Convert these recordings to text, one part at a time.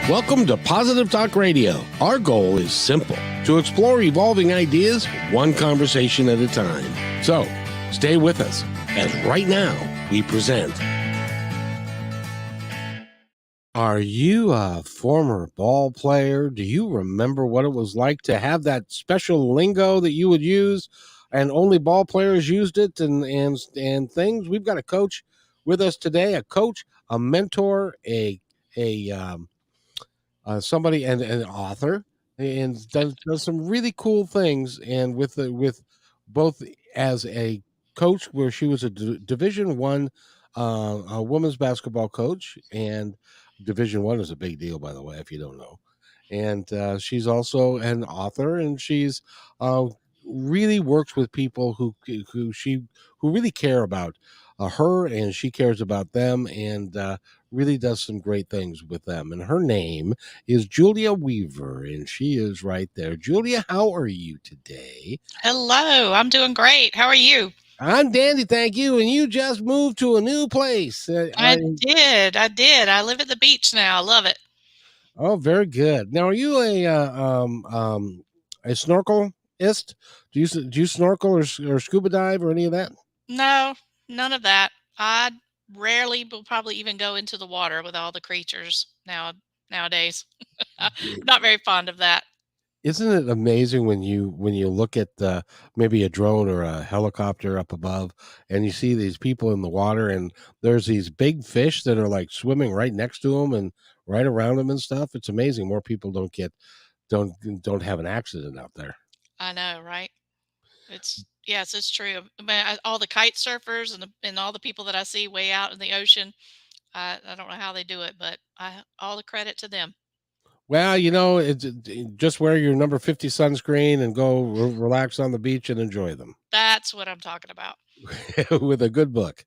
Welcome to Positive Talk Radio. Our goal is simple: to explore evolving ideas one conversation at a time. So, stay with us as right now we present. Are you a former ball player? Do you remember what it was like to have that special lingo that you would use and only ball players used it and things? We've got a coach with us today, a coach, a mentor, somebody and an author, and does some really cool things. And with both as a coach, where she was a Division One a women's basketball coach, and Division One is a big deal, by the way, if you don't know. And she's also an author, and she's uh, really works with people who really care about her, and she cares about them, and really does some great things with them. And her name is Julia Weaver, and she is right there. Julia, how are you today? Hello, I'm doing great. How are you? I'm dandy, thank you. And you just moved to a new place. I live at the beach now. I love it. Oh, very good. Now, are you a snorkelist? Do you snorkel or scuba dive or any of that? No, none of that. I rarely will probably even go into the water with all the creatures nowadays. I'm not very fond of that. Isn't it amazing when you look at maybe a drone or a helicopter up above, and you see these people in the water, and there's these big fish that are like swimming right next to them and right around them and stuff? It's amazing. More people don't have an accident out there. I know, right? Yes, it's true. I mean, all the kite surfers and all the people that I see way out in the ocean. I don't know how they do it, but all the credit to them. Well, just wear your number 50 sunscreen and go relax on the beach and enjoy them That's what I'm talking about. with a good book.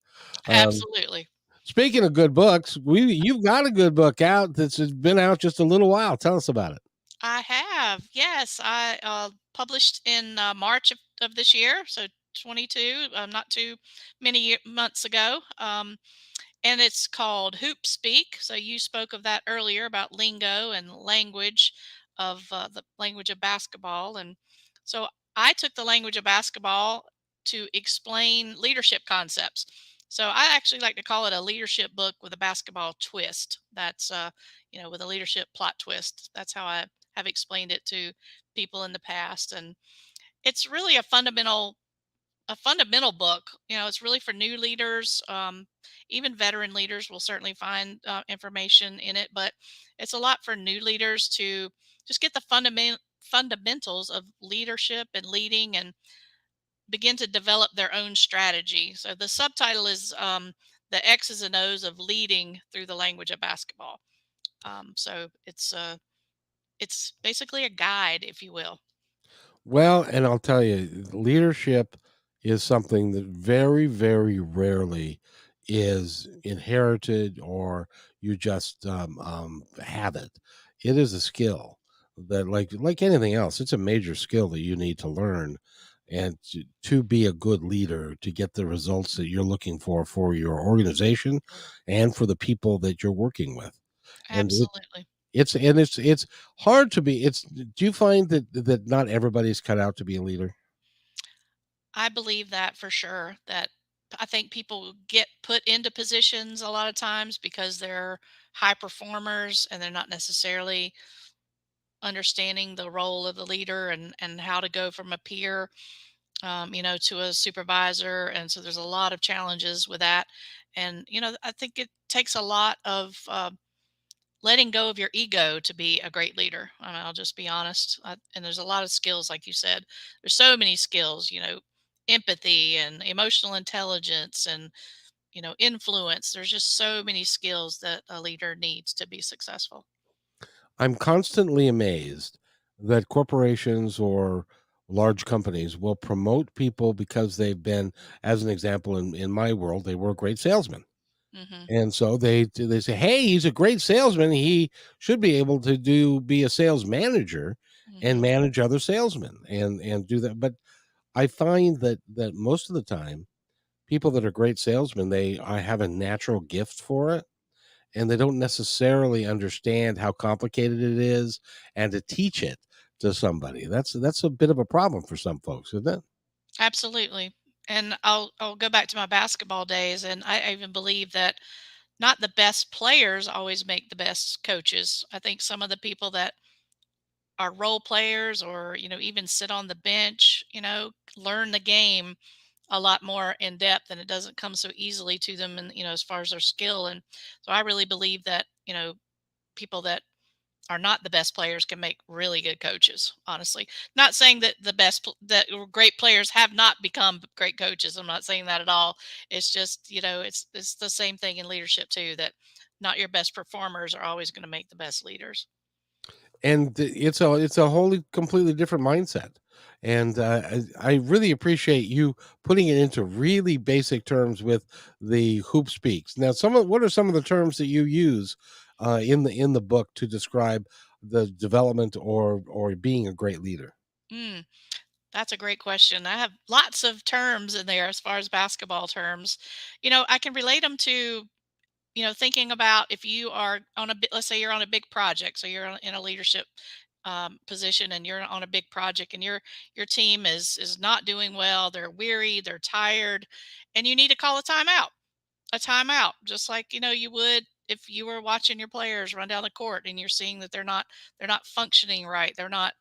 Um, Absolutely. Speaking of good books, you've got a good book out that's been out just a little while. Tell us about it. I have, yes. I published in March of this year, so 22, not too many months ago. And it's called Hoop Speak. So you spoke of that earlier about lingo and language of the language of basketball. And so I took the language of basketball to explain leadership concepts. So I actually like to call it a leadership book with a basketball twist. That's with a leadership plot twist. That's how I have explained it to people in the past. And it's really a fundamental book. It's really for new leaders. Even veteran leaders will certainly find information in it, but it's a lot for new leaders to just get the fundamentals of leadership and leading and begin to develop their own strategy. So the subtitle is the X's and O's of leading through the language of basketball. So it's basically a guide, if you will. Well, and I'll tell you, leadership is something that very, very rarely is inherited or you just have it. It is a skill that, like anything else, it's a major skill that you need to learn and to be a good leader to get the results that you're looking for your organization and for the people that you're working with. And Absolutely. it's hard to be. It's Do you find that not everybody's cut out to be a leader? I believe that for sure. That I think people get put into positions a lot of times because they're high performers and they're not necessarily understanding the role of the leader and how to go from a peer, to a supervisor. And so there's a lot of challenges with that. And I think it takes a lot of letting go of your ego to be a great leader. I mean, I'll just be honest. And there's a lot of skills, like you said. There's so many skills, empathy and emotional intelligence and influence. There's just so many skills that a leader needs to be successful. I'm constantly amazed that corporations or large companies will promote people because they've been, as an example, in my world, they were a great salesman. Hmm. And so they say, hey, he's a great salesman. He should be able to be a sales manager and Hmm. manage other salesmen and do that. But I find that most of the time, people that are great salesmen, I have a natural gift for it. and they don't necessarily understand how complicated it is, and to teach it to somebody. That's a bit of a problem for some folks, isn't it? Absolutely. And I'll go back to my basketball days, and I even believe that not the best players always make the best coaches. I think some of the people that are role players, or even sit on the bench, learn the game a lot more in depth, and it doesn't come so easily to them, and as far as their skill. And so I really believe that people that are not the best players can make really good coaches, honestly. Not saying that that great players have not become great coaches. I'm not saying that at all. It's just, it's the same thing in leadership too, that not your best performers are always going to make the best leaders. And it's a wholly completely different mindset. And I really appreciate you putting it into really basic terms with the hoop speaks. Now, what are some of the terms that you use in the book to describe the development or being a great leader? Mm, that's a great question. I have lots of terms in there as far as basketball terms. I can relate them to, thinking about if you are on let's say you're on a big project. So you're in a leadership position, and you're on a big project, and your team is not doing well. They're weary, they're tired, and you need to call a timeout, just like you would if you were watching your players run down the court, and you're seeing that they're not functioning right. They're not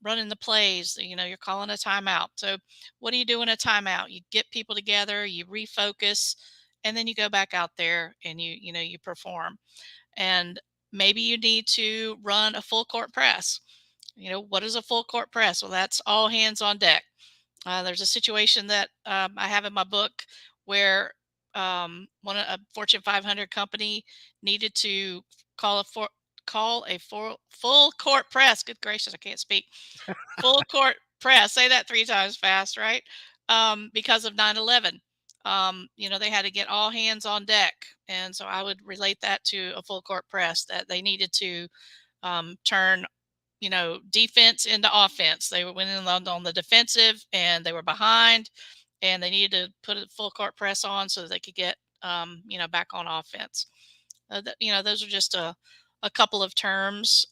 running the plays. You're calling a timeout. So what do you do in a timeout? You get people together, you refocus, and then you go back out there, and you perform. And maybe you need to run a full court press. What is a full court press? Well, that's all hands on deck. There's a situation that I have in my book where a Fortune 500 company needed to call a for, call a full court press. Good gracious, I can't speak. Full court press. Say that 3 times fast, right? Because of 9/11. They had to get all hands on deck, and so I would relate that to a full court press, that they needed to turn defense into offense. They were winning on the defensive, and they were behind, and they needed to put a full court press on so that they could get back on offense. Those are just a couple of terms.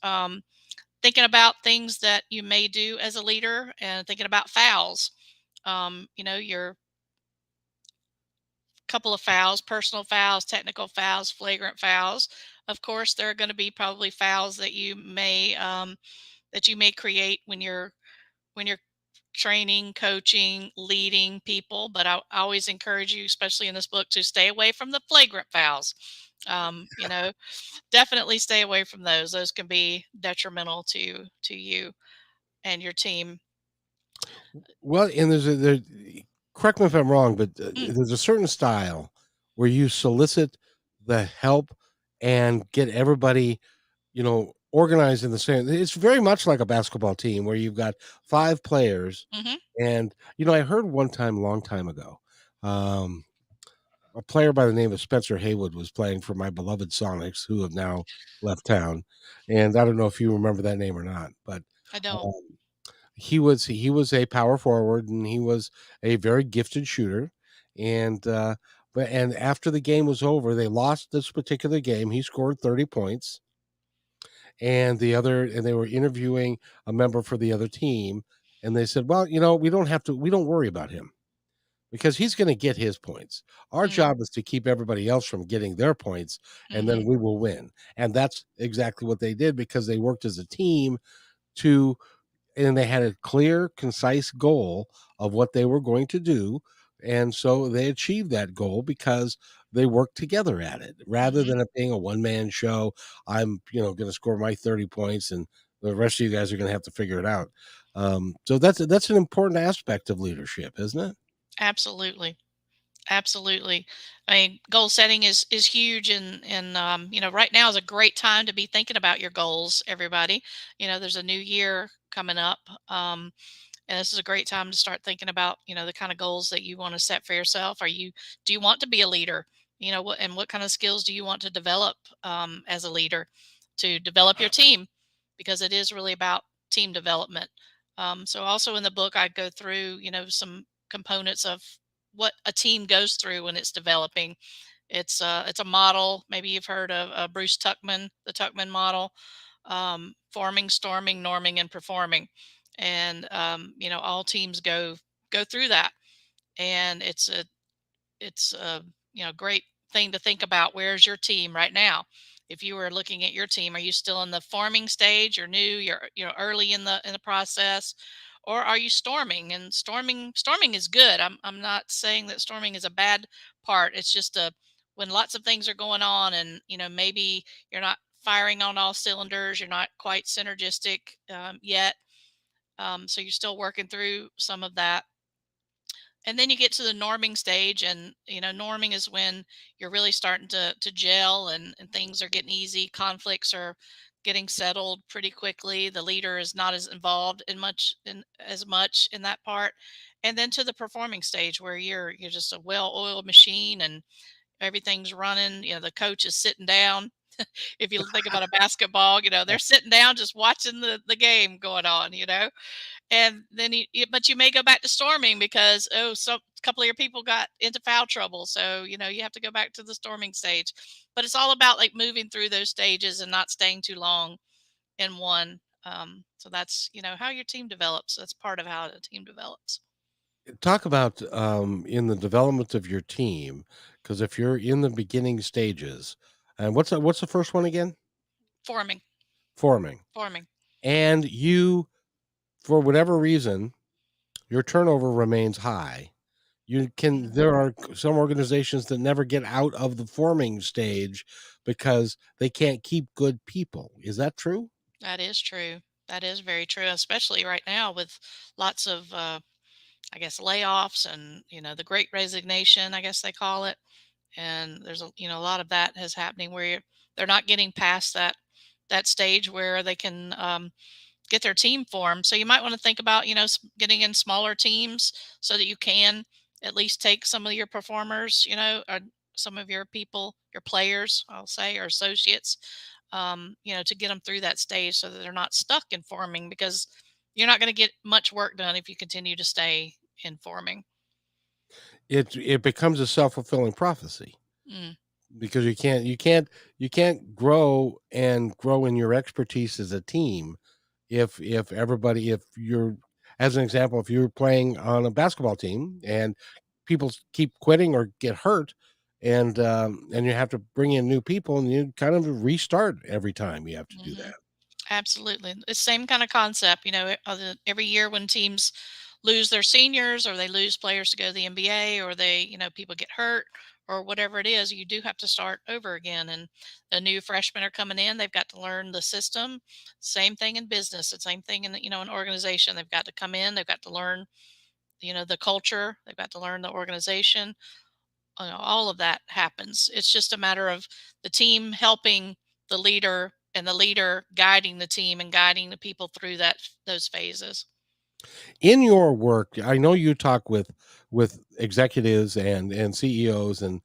Thinking about things that you may do as a leader, and thinking about fouls. Your couple of fouls, personal fouls, technical fouls, flagrant fouls. Of course, there are going to be probably fouls that you may create when you're training, coaching, leading people. But I always encourage you, especially in this book, to stay away from the flagrant fouls. Um, you know, Definitely stay away from those. Those can be detrimental to you and your team. Well, and correct me if I'm wrong, but Mm, there's a certain style where you solicit the help and get everybody, organized in the same. It's very much like a basketball team where you've got 5 players, hmm and I heard one time, a long time ago, um, a player by the name of Spencer Haywood was playing for my beloved Sonics, who have now left town, and I don't know if you remember that name or not, but I don't. um, he was a power forward, and he was a very gifted shooter, and after the game was over, they lost this particular game. He scored 30 points, and they were interviewing a member for the other team, and they said, "Well, we don't worry about him because he's going to get his points. Our Mm, job is to keep everybody else from getting their points, and then hmm we will win." And that's exactly what they did, because they worked as a team to and they had a clear, concise goal of what they were going to do. And so they achieved that goal because they worked together at it rather hmm than it being a one man show. I'm, going to score my 30 points, and the rest of you guys are going to have to figure it out. So that's an important aspect of leadership, isn't it? Absolutely. Absolutely. I mean, goal setting is huge, and right now is a great time to be thinking about your goals. Everybody, there's a new year coming up, and this is a great time to start thinking about the kind of goals that you want to set for yourself. Do you want to be a leader? What kind of skills do you want to develop as a leader, to develop your team, because it is really about team development. So also in the book, I go through some components of what a team goes through when it's developing. It's a model. Maybe you've heard of Bruce Tuckman, the Tuckman model, forming, storming, norming, and performing. And all teams go through that, and it's a great thing to think about. Where's your team right now? If you were looking at your team, are you still in the forming stage? You're new. You're early in the process, or are you storming? And storming is good. I'm not saying that storming is a bad part. It's just a when lots of things are going on, and maybe you're not firing on all cylinders. You're not quite synergistic yet. So you're still working through some of that, and then you get to the norming stage, and norming is when you're really starting to gel, and things are getting easy. Conflicts are getting settled pretty quickly. The leader is not as involved in as much in that part. And then to the performing stage, where you're just a well-oiled machine, and everything's running. The coach is sitting down. If you think about a basketball, they're sitting down just watching the game going on. And then but you may go back to storming because, so a couple of your people got into foul trouble, so you have to go back to the storming stage. But it's all about like moving through those stages and not staying too long in one. So that's how your team develops. That's part of how a team develops. Talk about, in the development of your team, because if you're in the beginning stages, and what's the first one again? Forming. Forming. Forming. And you, for whatever reason, your turnover remains high. Mhm. There are some organizations that never get out of the forming stage because they can't keep good people. Is that true? That is true. That is very true, especially right now with lots of I guess layoffs, and the great resignation, I guess they call it. And there's a lot of that is happening where they're not getting past that stage where they can get their team formed. So you might want to think about getting in smaller teams so that you can at least take some of your performers, or some of your people, your players, I'll say, or associates, to get them through that stage so that they're not stuck in forming, because you're not going to get much work done if you continue to stay in forming. It becomes a self-fulfilling prophecy. Mm, Because you can't grow in your expertise as a team if you're, as an example, if you're playing on a basketball team and people keep quitting or get hurt, and you have to bring in new people, and you kind of restart every time you have to do mhm. that. Absolutely. The same kind of concept, every year when teams lose their seniors, or they lose players to go to the NBA, or people get hurt, or whatever it is, you do have to start over again. And the new freshmen are coming in, they've got to learn the system. Same thing in business. The same thing in, an organization. They've got to come in, they've got to learn, the culture, they've got to learn the organization. All of that happens. It's just a matter of the team helping the leader, and the leader guiding the team and guiding the people through those phases. In your work, I know you talk with executives and CEOs and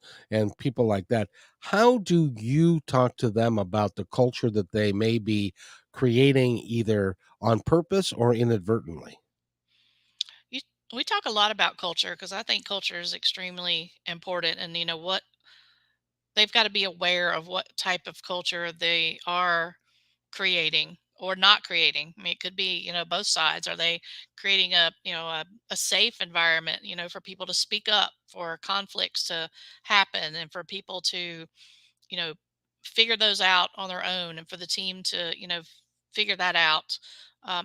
people like that. How do you talk to them about the culture that they may be creating, either on purpose or inadvertently? You, we talk a lot about culture because I think culture is extremely important, and what they've got to be aware of what type of culture they are creating or not creating. I mean, it could be, both sides. Are they creating a safe environment, for people to speak up, for conflicts to happen, and for people to, you know, figure those out on their own, and for the team to, figure that out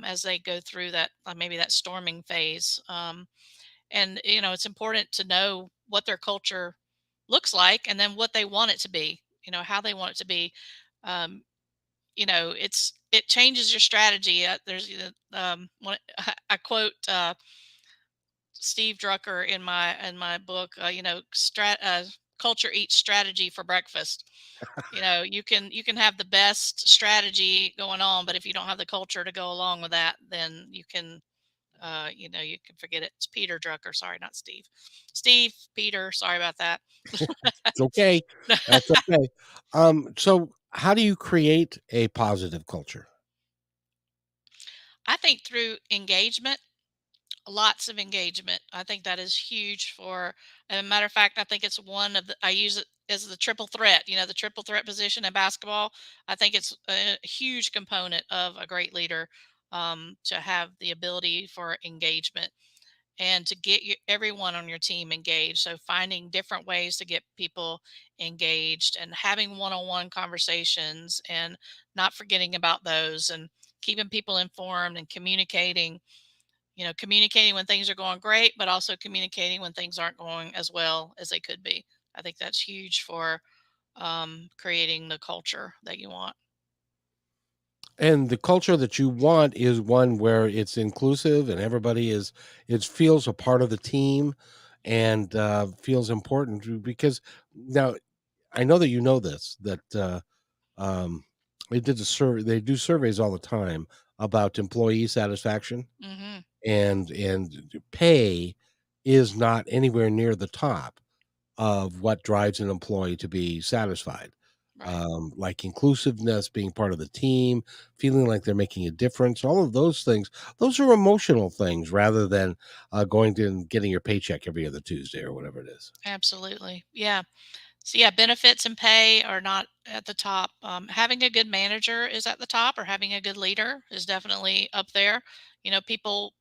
as they go through that, maybe that storming phase. And, it's important to know what their culture looks like, and then what they want it to be, how they want it to be. Um, it changes your strategy. There's I quote Steve Drucker in my book. Culture eats strategy for breakfast. You can have the best strategy going on, but if you don't have the culture to go along with that, then you can forget it. It's Peter Drucker. Sorry, not Steve. Steve, Peter. Sorry about that. It's okay. That's okay. So how do you create a positive culture? I think through engagement, Lots of engagement. I think that is huge for, and a matter of fact, I think it's one of the, I use it as the triple threat, the triple threat position in basketball. I think it's a huge component of a great leader, to have the ability for engagement and to get everyone on your team engaged. So finding different ways to get people engaged and having one-on-one conversations and not forgetting about those and keeping people informed and communicating when things are going great, but also communicating when things aren't going as well as they could be. I think that's huge for creating the culture that you want. And the culture that you want is one where it's inclusive and everybody is it feels a part of the team and feels important because now I know that you know this that um, they do surveys all the time about employee satisfaction Hmm. and pay is not anywhere near the top of what drives an employee to be satisfied. Right. Like inclusiveness, being part of the team, feeling like they're making a difference, all of those things, those are emotional things rather than going to and getting your paycheck every other Tuesday or whatever it is. Absolutely. Yeah. So yeah, benefits and pay are not at the top. Having a good manager is at the top, or having a good leader is definitely up there. People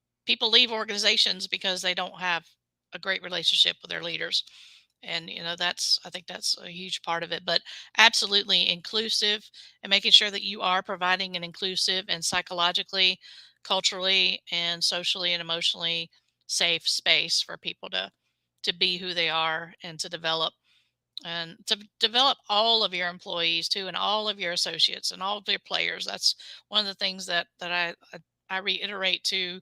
leave organizations because they don't have a great relationship with their leaders, and that's I think that's a huge part of it. But absolutely inclusive and making sure that you are providing an inclusive and psychologically, culturally, and socially and emotionally safe space for people to be who they are and to develop all of your employees too, and all of your associates and all of your players. That's one of the things that I reiterate to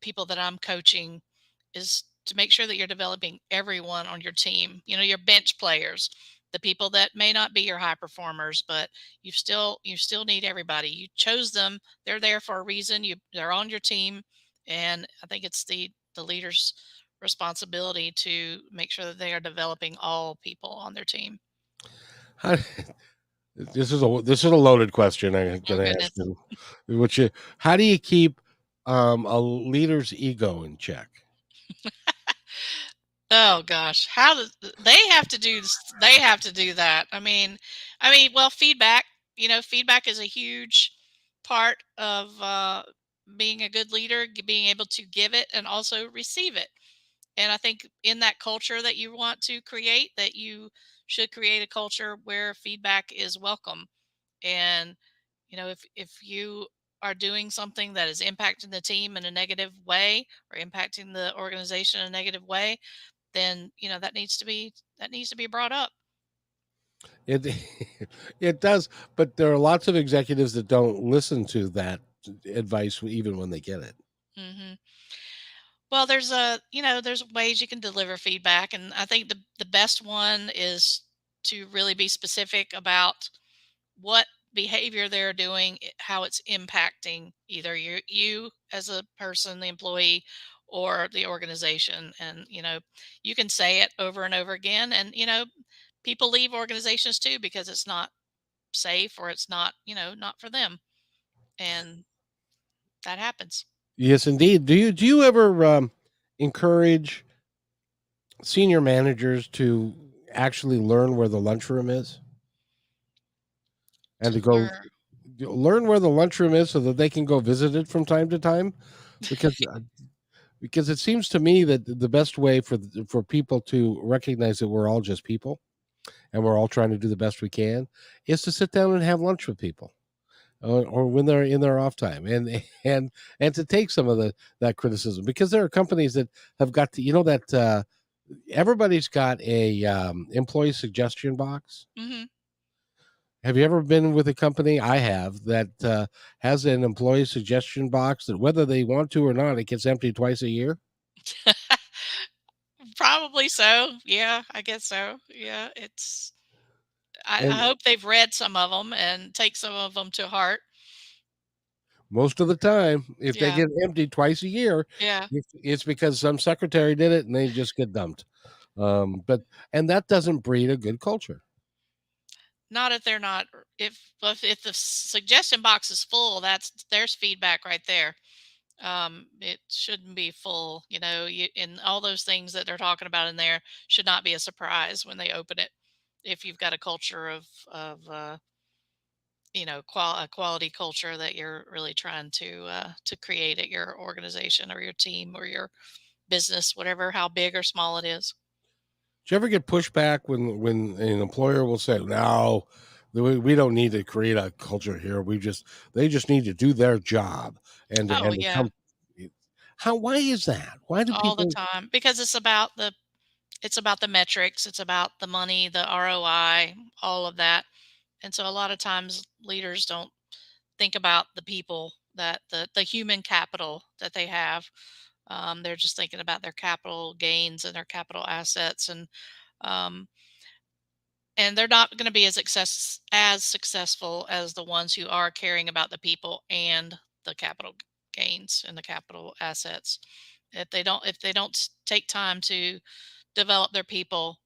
people that I'm coaching, is to make sure that you're developing everyone on your team. Your bench players, the people that may not be your high performers, but you still need everybody. You chose them. They're there for a reason. They're on your team, and I think it's the leader's responsibility to make sure that they are developing all people on their team. How, this is a loaded question I'm Oh going to ask goodness. you. Which how do you keep a leader's ego in check? Oh gosh, how does they have to do this? They have to do that. Well, feedback. Feedback is a huge part of being a good leader, being able to give it and also receive it. And I think in that culture that you want to create, that you should create a culture where feedback is welcome. And if you are doing something that is impacting the team in a negative way or impacting the organization in a negative way, then that needs to be brought up. It it does, but there are lots of executives that don't listen to that advice even when they get it. Hmm. Well, there's ways you can deliver feedback, and I think the best one is to really be specific about what behavior they're doing, how it's impacting either you as a person, the employee, or the organization. And you can say it over and over again, and people leave organizations too because it's not safe, or it's not for them, and that happens. Yes, indeed. Do you ever encourage senior managers to actually learn where the lunchroom is and To to go learn. learn where the lunchroom is so that they can go visit it from time to time? Because because it seems to me that the best way for people to recognize that we're all just people and we're all trying to do the best we can is to sit down and have lunch with people or when they're in their off time and to take some of that criticism because there are companies that have got to that everybody's got a employee suggestion box. Hmm. Have you ever been with a company? I have that has an employee suggestion box that whether they want to or not, it gets emptied twice a year. Probably so. Yeah, I guess so. Yeah, I And hope they've read some of them and take some of them to heart. most of the time, if they Yeah, get emptied twice a year, yeah. it's because some secretary did it and they just get dumped. But and that doesn't breed a good culture. Not if they're not. If the suggestion box is full, there's feedback right there. It shouldn't be full, and all those things that they're talking about in there should not be a surprise when they open it. If you've got a culture of a quality culture that you're really trying to create at your organization or your team or your business, whatever, how big or small it is. Do you ever get pushback when an employer will say, "No, we don't need to create a culture here. They just need to do their job," Oh and to yeah, come how why is that? Why do all the people time, because it's about the metrics, it's about the money, the ROI, all of that. And so a lot of times leaders don't think about the people, that the human capital that they have. They're just thinking about their capital gains and their capital assets, um, and they're not going to be as successful as the ones who are caring about the people and the capital gains and the capital assets. If they don't take time to develop their people,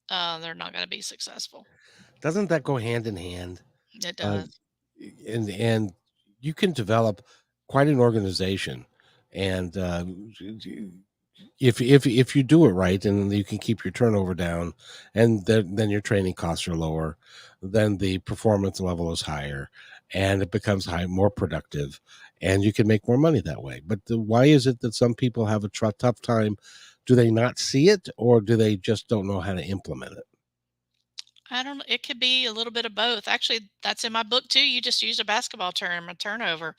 they're not going to be successful. doesn't that go hand in hand? It Uh, does. and you can develop quite an organization, and if you do it right and you can keep your turnover down, and then your training costs are lower, then the performance level is higher, and it becomes more productive, and you can make more money that way. But why is it that some people have a tough time? Do they not see it, or do they just don't know how to implement it? I don't know. It could be a little bit of both. Actually, that's in my book too. You just used a basketball term, a turnover.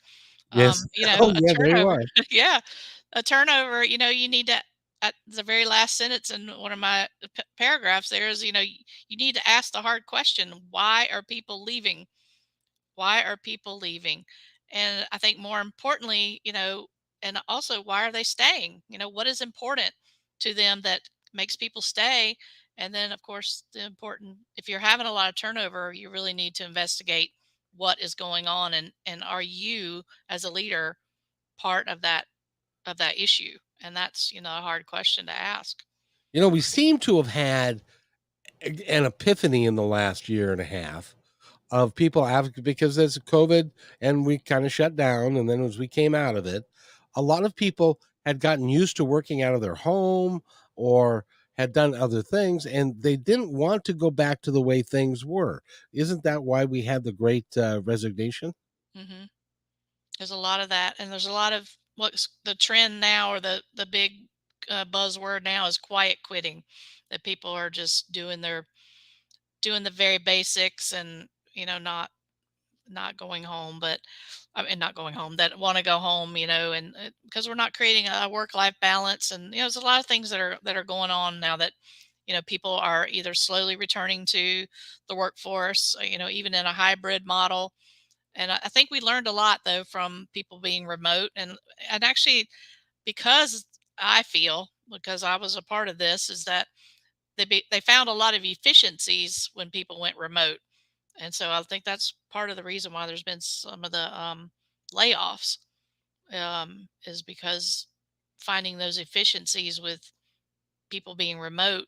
Yes. Oh A yeah, there you turnover. are. Yeah, a turnover. You need to. At the very last sentence in one of my paragraphs, there is, you need to ask the hard question: why are people leaving? Why are people leaving? And I think more importantly, and also why are they staying? What is important to them that makes people stay? And then, of course, the important, if you're having a lot of turnover, you really need to investigate what is going on, and are you as a leader part of that issue? And that's, a hard question to ask. We seem to have had an epiphany in the last year and a half of people because there's COVID and we kind of shut down. And then as we came out of it, a lot of people had gotten used to working out of their home or had done other things, and they didn't want to go back to the way things were. Isn't that why we had the great resignation? hmm There's a lot of that, and there's a lot of what's the trend now, or the big buzzword now is quiet quitting. That people are just doing the very basics, and not going home, but I mean not going home, that want to go home, and because we're not creating a work life balance, and there's a lot of things that are going on now that people are either slowly returning to the workforce, even in a hybrid model. And I think we learned a lot though from people being remote, and actually, because I feel, because I was a part of this, is that they found a lot of efficiencies when people went remote. And so I think that's part of the reason why there's been some of the layoffs, is because finding those efficiencies with people being remote,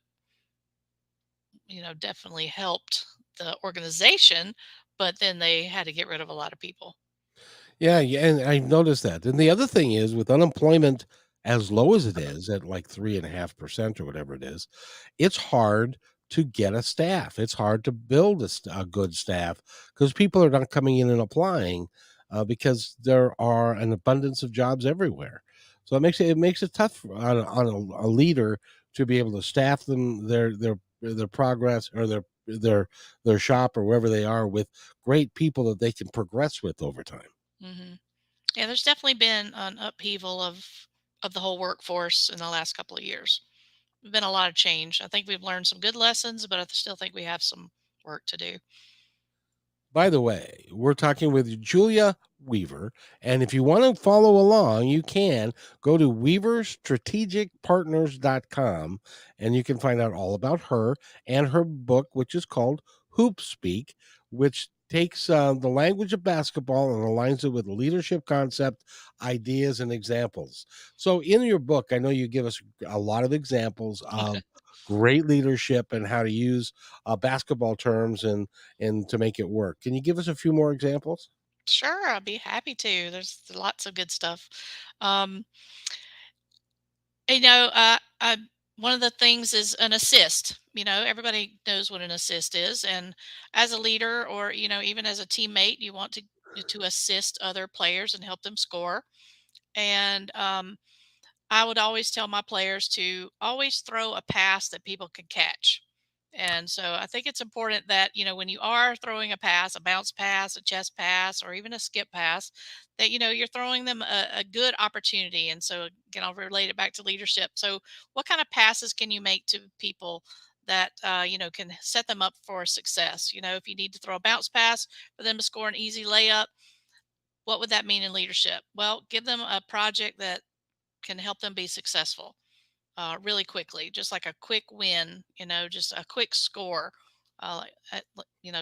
definitely helped the organization, but then they had to get rid of a lot of people. Yeah, yeah, and I noticed that. And the other thing is, with unemployment as low as it is at like 3.5% or whatever it is, it's hard to get a staff. It's hard to build a good staff because people are not coming in and applying because there are an abundance of jobs everywhere. So it makes it tough on a leader to be able to staff them their progress or their shop or wherever they are with great people that they can progress with over time. hmm Yeah, there's definitely been an upheaval of the whole workforce in the last couple of years. There's been a lot of change. I think we've learned some good lessons, but I still think we have some work to do. By the way, we're talking with Julia Weaver. And if you want to follow along, you can go to weaverstrategicpartners.com and you can find out all about her and her book, which is called Hoop Speak, which takes the language of basketball and aligns it with leadership concept, ideas, and examples. So, in your book, I know you give us a lot of examples of great leadership and how to use basketball terms and to make it work. Can you give us a few more examples? Sure, I'll be happy to. There's lots of good stuff. Um, you know, one of the things is an assist. Everybody knows what an assist is, and as a leader, or even as a teammate, you want to assist other players and help them score. And I would always tell my players to always throw a pass that people can catch. And so I think it's important that, when you are throwing a pass, a bounce pass, a chest pass, or even a skip pass, that, you're throwing them a good opportunity. And so, again, I'll relate it back to leadership. So, what kind of passes can you make to people that, can set them up for success? If you need to throw a bounce pass for them to score an easy layup, what would that mean in leadership? Well, give them a project that can help them be successful really quickly, just like a quick win, just a quick score,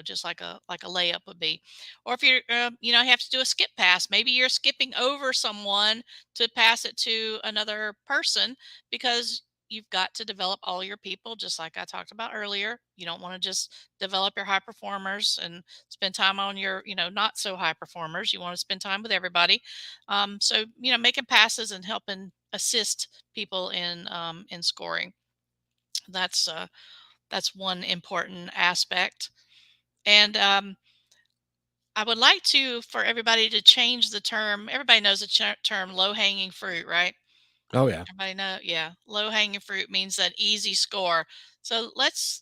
just like a layup would be. Or if you're, you have to do a skip pass. Maybe you're skipping over someone to pass it to another person because you've got to develop all your people, just like I talked about earlier. You don't want to just develop your high performers and spend time on your, not so high performers. You want to spend time with everybody. So making passes and helping assist people in scoring. That's that's one important aspect. And I would like to for everybody to change the term. Everybody knows the term low hanging fruit, right? Oh yeah. Everybody know, yeah. Low hanging fruit means an easy score. So let's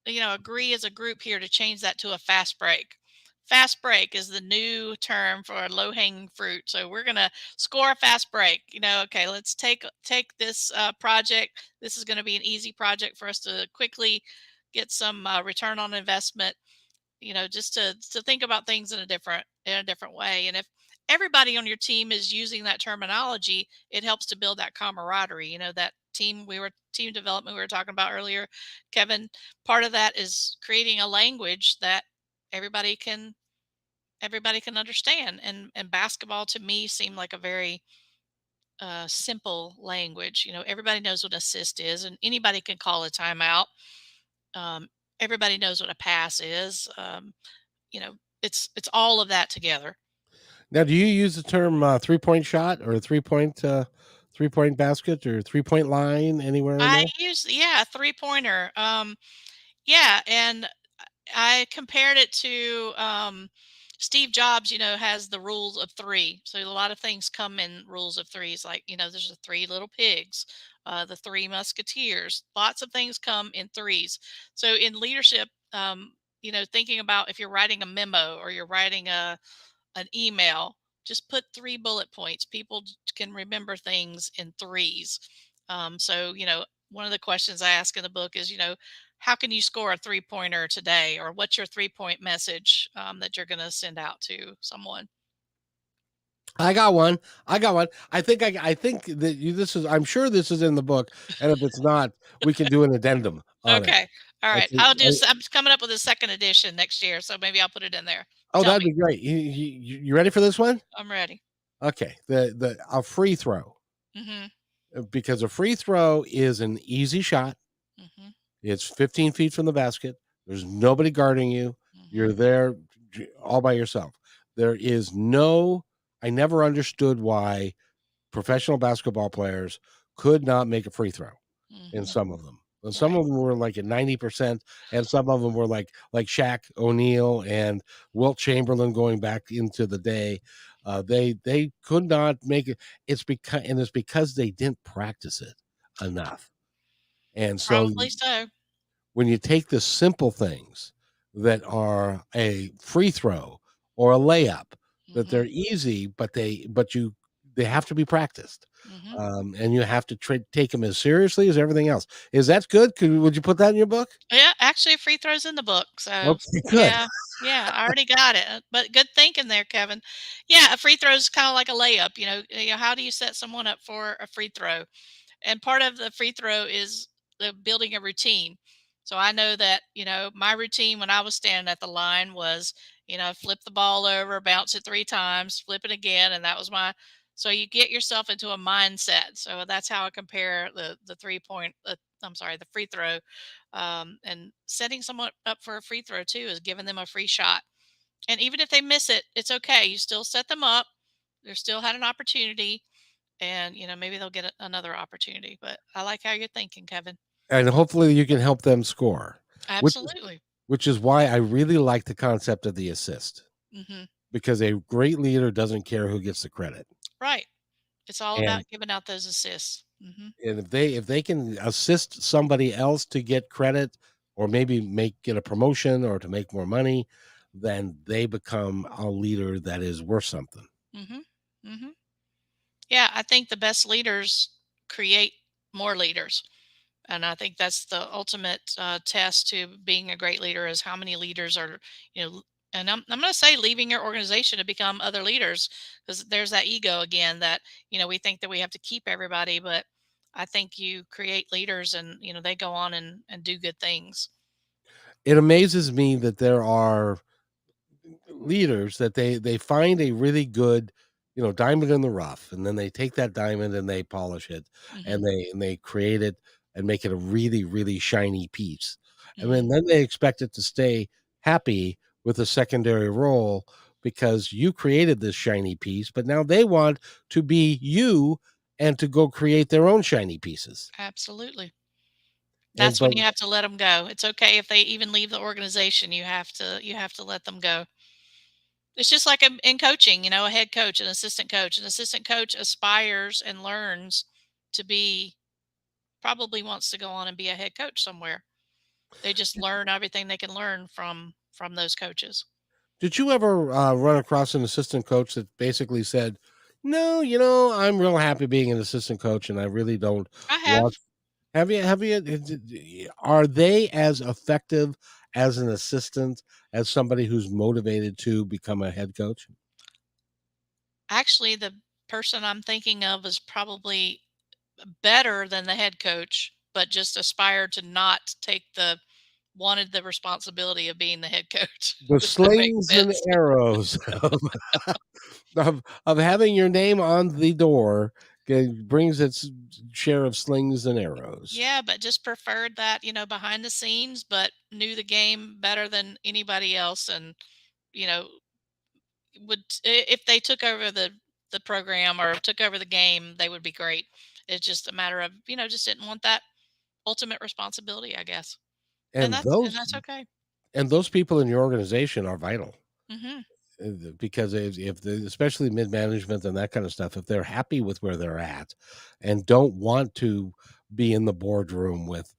agree as a group here to change that to a fast break. Fast break is the new term for low hanging fruit. So we're gonna score a fast break. Okay, let's take this project. This is going to be an easy project for us to quickly get some return on investment, just to think about things in a different way. And if everybody on your team is using that terminology, it helps to build that camaraderie. That team development we were talking about earlier, Kevin. Part of that is creating a language that everybody can everybody can understand. And basketball to me seemed like a very simple language. Everybody knows what assist is, and anybody can call a timeout. um, Everybody knows what a pass is. It's all of that together. Now, do you use the term 3 point shot or 3 point basket or 3 point line anywhere in I there? use, yeah, a three pointer. Yeah, and I compared it to Steve Jobs. Has the rules of three. So a lot of things come in rules of threes. Like there's the three little pigs, the three musketeers. Lots of things come in threes. So in leadership, thinking about if you're writing a memo or you're writing an email, just put three bullet points. People can remember things in threes. So, one of the questions I ask in the book is, how can you score a three pointer today? Or what's your 3 point message that you're going to send out to someone? I got one. I got one. I think that this is. I'm sure this is in the book, and if it's not, we can do an addendum on it. Okay. All I right. think. I'm coming up with a second edition next year. So maybe I'll put it in there. Oh, Tell that'd me. be great. You ready for this one? I'm ready. Okay. The a free throw, Mm-hmm. because a free throw is an easy shot. Mm-hmm. It's 15 feet from the basket. There's nobody guarding you. Mm-hmm. You're there all by yourself. There is no. I never understood why professional basketball players could not make a free throw in Mm-hmm. some of them. And some Right. of them were like at 90%, and some of them were like Shaq O'Neal and Wilt Chamberlain going back into the day. They could not make it. It's because they didn't practice it enough. And so Probably so. when you take the simple things that are a free throw or a layup, that Mm-hmm. they're easy, they have to be practiced, Mm-hmm. and you have to take them as seriously as everything else. Is that good? Would you put that in your book? Yeah, actually, free throws in the book. So, Okay, good. yeah, yeah, I already got it. But good thinking there, Kevin. Yeah, a free throw is kind of like a layup. How do you set someone up for a free throw? And part of the free throw is the building a routine. So I know that, my routine when I was standing at the line was, flip the ball over, bounce it three times, flip it again. And that was so you get yourself into a mindset. So that's how I compare the 3 point, I'm sorry, the free throw. And setting someone up for a free throw too is giving them a free shot. And even if they miss it, it's okay. You still set them up. They still had an opportunity, and maybe they'll get another opportunity. But I like how you're thinking, Kevin. and hopefully you can help them score, which Absolutely. which is why I really like the concept of the assist, Hmm. because a great leader doesn't care who gets the credit. Right. It's all And about giving out those assists. Hmm. and if they can assist somebody else to get credit, or maybe make get a promotion or to make more money, then they become a leader that is worth something. Hmm. Hmm. Yeah, I think the best leaders create more leaders. And I think that's the ultimate test to being a great leader is how many leaders are, you know, and I'm going to say leaving your organization to become other leaders because there's that ego again that, we think that we have to keep everybody, but I think you create leaders and, they go on and do good things. It amazes me that there are leaders that they find a really good, diamond in the rough, and then they take that diamond and they polish it, Hmm. and they create it and make it a really, really shiny piece. And Hmm. then they expect it to stay happy with a secondary role because you created this shiny piece, but now they want to be you and to go create their own shiny pieces. Absolutely. And That's when but you have to let them go. It's okay if they even leave the organization. You have to let them go. It's just like in coaching, a head coach, an assistant coach. An assistant coach aspires and learns to be, probably wants to go on and be a head coach somewhere. They just learn everything they can learn from those coaches. did you ever run across an assistant coach that basically said, "No, I'm real happy being an assistant coach, and I really don't I have. want." Have you are they as effective as an assistant as somebody who's motivated to become a head coach? Actually, the person I'm thinking of is probably better than the head coach, but just aspired to not take wanted the responsibility of being the head coach, The if that makes slings and sense. arrows of having your name on the door brings its share of slings and arrows. Yeah, but just preferred that, behind the scenes, but knew the game better than anybody else and, you know, if they took over the program or took over the game, they would be great. It's just a matter of, just didn't want that ultimate responsibility, I guess. And And that's those okay. and those people in your organization are vital. Mhm. Because if the especially mid management and that kind of stuff, if they're happy with where they're at and don't want to be in the boardroom with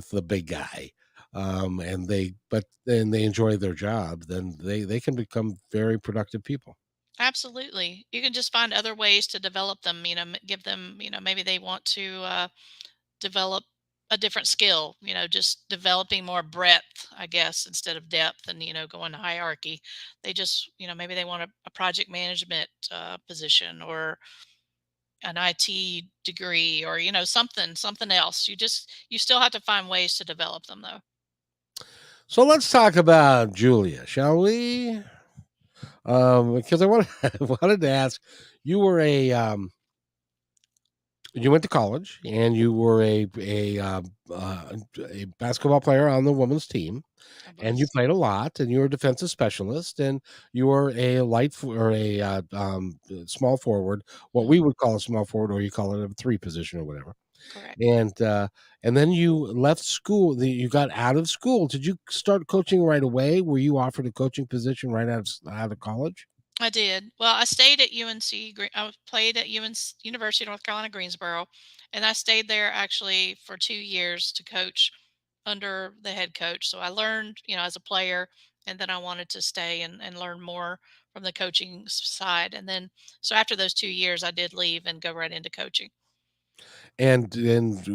the big guy, and they enjoy their job, then they can become very productive people. Absolutely. You can just find other ways to develop them, give them, maybe they want to develop a different skill, just developing more breadth, I guess, instead of depth and, going to hierarchy. They just, maybe they want a project management position or an IT degree or, something else. You still have to find ways to develop them though. So let's talk about Julia, shall we? Because I wanted wanted to ask, you were you went to college and you were a basketball player on the women's team, I and you was. played a lot, and you were a defensive specialist, and you were a or a small forward, what Mhm. we would call a small forward, or you call it a three position or whatever. Correct. And then you left school. You got out of school. Did you start coaching right away? Were you offered a coaching position right out of college? I did. Well, I stayed at UNC. I played at UNC, University of North Carolina, Greensboro, and I stayed there actually for 2 years to coach under the head coach. So I learned, as a player, and then I wanted to stay and learn more from the coaching side. And then, so after those 2 years, I did leave and go right into coaching. And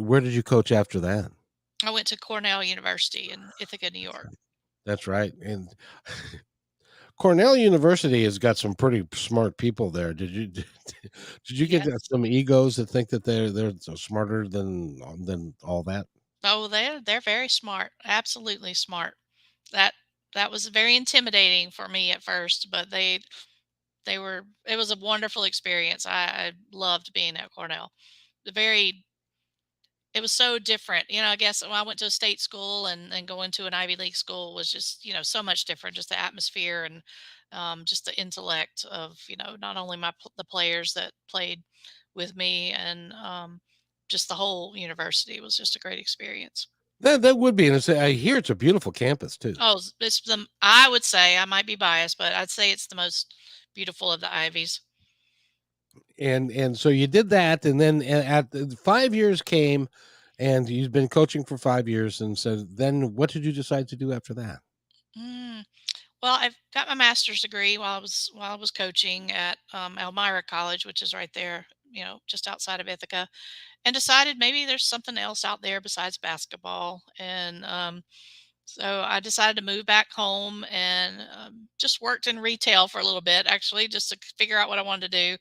where did you coach after that? I went to Cornell University in Ithaca, New York. That's right. And Cornell University has got some pretty smart people there. Did you get Yes. some egos that think that they're so smarter than all that? Oh, they're very smart. Absolutely smart. That that was very intimidating for me at first, but they were it was a wonderful experience. I loved being at Cornell. The very it was so different. I guess when I went to a state school and going to an Ivy League school was just, so much different, just the atmosphere and just the intellect of, not only the players that played with me and just the whole university was just a great experience. That would be, and I hear it's a beautiful campus too. Oh, I would say, I might be biased, but I'd say it's the most beautiful of the Ivies. And so you did that, and then at 5 years came, and you've been coaching for 5 years, and so then what did you decide to do after that? Mm. Well, I've got my master's degree while I was coaching at Elmira College, which is right there, just outside of Ithaca, and decided maybe there's something else out there besides basketball. And so I decided to move back home and just worked in retail for a little bit, actually, just to figure out what I wanted to do.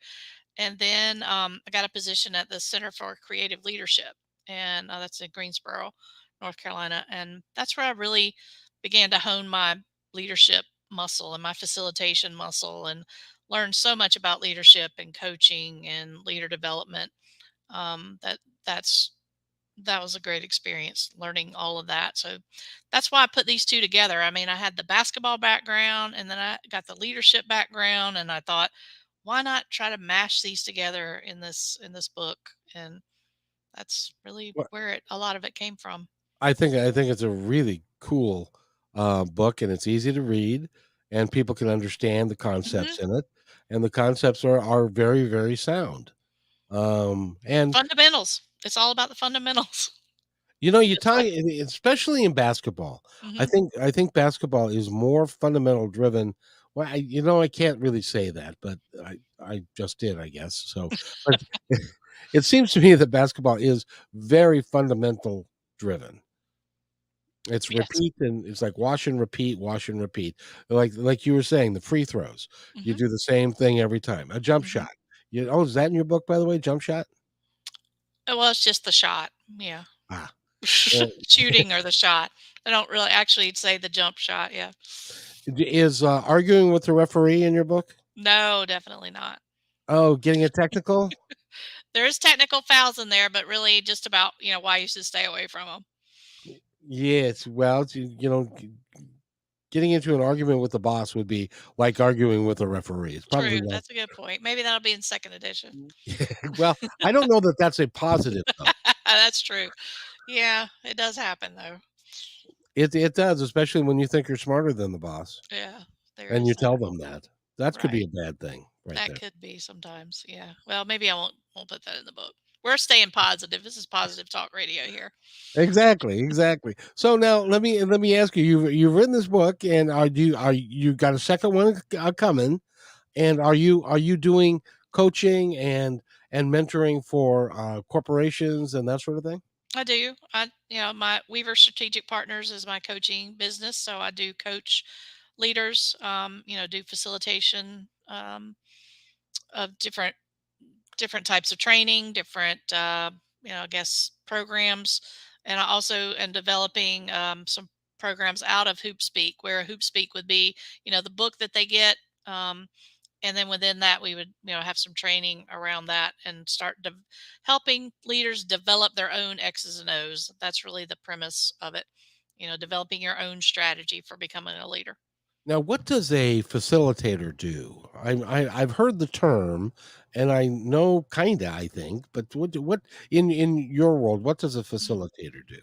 And then I got a position at the Center for Creative Leadership, and that's in Greensboro, North Carolina. And that's where I really began to hone my leadership muscle and my facilitation muscle and learned so much about leadership and coaching and leader development. That's that was a great experience learning all of that. So that's why I put these two together. I mean, I had the basketball background and then I got the leadership background, and I thought, why not try to mash these together in this book? And that's really Well, where a lot of it came from. I think it's a really cool book, and it's easy to read, and people can understand the Hmm. concepts in it, and the concepts are very, very sound. And Fundamentals. It's all about the fundamentals. you Just talk, like, especially in basketball. I hmm. think I think basketball is more fundamental driven. Well, I can't really say that, but I just did, I guess. So, but it seems to me that basketball is very fundamental driven. It's Yes. repeat, and it's like wash and repeat, wash and repeat. Like you were saying, the free throws. You Hmm. do the same thing every time. A jump Hmm. shot. Is that in your book, by the way? Jump shot? Well, it's just the shot. Yeah. Ah. Well, Shooting or the shot. I don't really actually say the jump shot. Yeah. is arguing with the referee in your book? No, definitely not. Oh, getting a technical? There is technical fouls in there, but really just about, why you should stay away from them. Yes. Well, getting into an argument with the boss would be like arguing with a referee. It's probably True. not. That's a good point. Maybe that'll be in second edition. Well, I don't know that that's a positive though. That's true. Yeah, it does happen though. It does, especially when you think you're smarter than the boss Yeah, there and is you tell that. them that. That could be Right. a bad thing right That there. could be sometimes. Yeah. Well, maybe I won't put that in the book. We're staying positive. This is positive talk radio here. Exactly, exactly. So now let me ask you, you've written this book, and are you got a second one coming, and are you doing coaching and mentoring for corporations and that sort of thing? I do. My Weaver Strategic Partners is my coaching business, so I do coach leaders. Do facilitation of different types of training, different I guess programs, and I also am developing some programs out of Hoopspeak, where Hoopspeak would be the book that they get. Um, and then within that we would have some training around that and start helping leaders develop their own x's and o's. That's really the premise of it, developing your own strategy for becoming a leader. Now, what does a facilitator do? I've heard the term, and I know kinda, I think, but what in your world, what does a Mhm. facilitator do?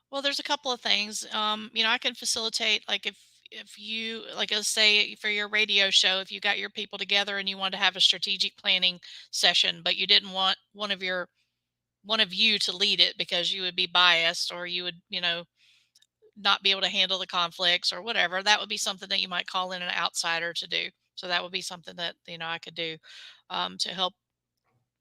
Well, there's a couple of things. I can facilitate, like, if you, like, let's say for your radio show, if you got your people together and you wanted to have a strategic planning session, but you didn't want one of you to lead it because you would be biased, or you would, not be able to handle the conflicts or whatever, that would be something that you might call in an outsider to do. So that would be something that I could do to help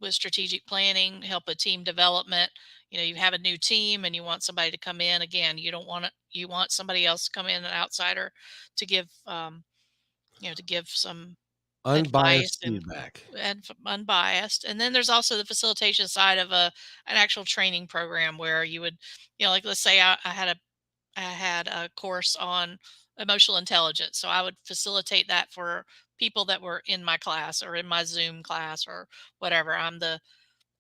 with strategic planning, help with team development. You have a new team and you want somebody to come in. Again, you don't want to. You want somebody else to come in, an outsider, to give to give some advice Unbiased and feedback. unbiased. And then there's also the facilitation side of an actual training program where you would, like, let's say I had a course on emotional intelligence. So I would facilitate that for people that were in my class or in my Zoom class or whatever. I'm the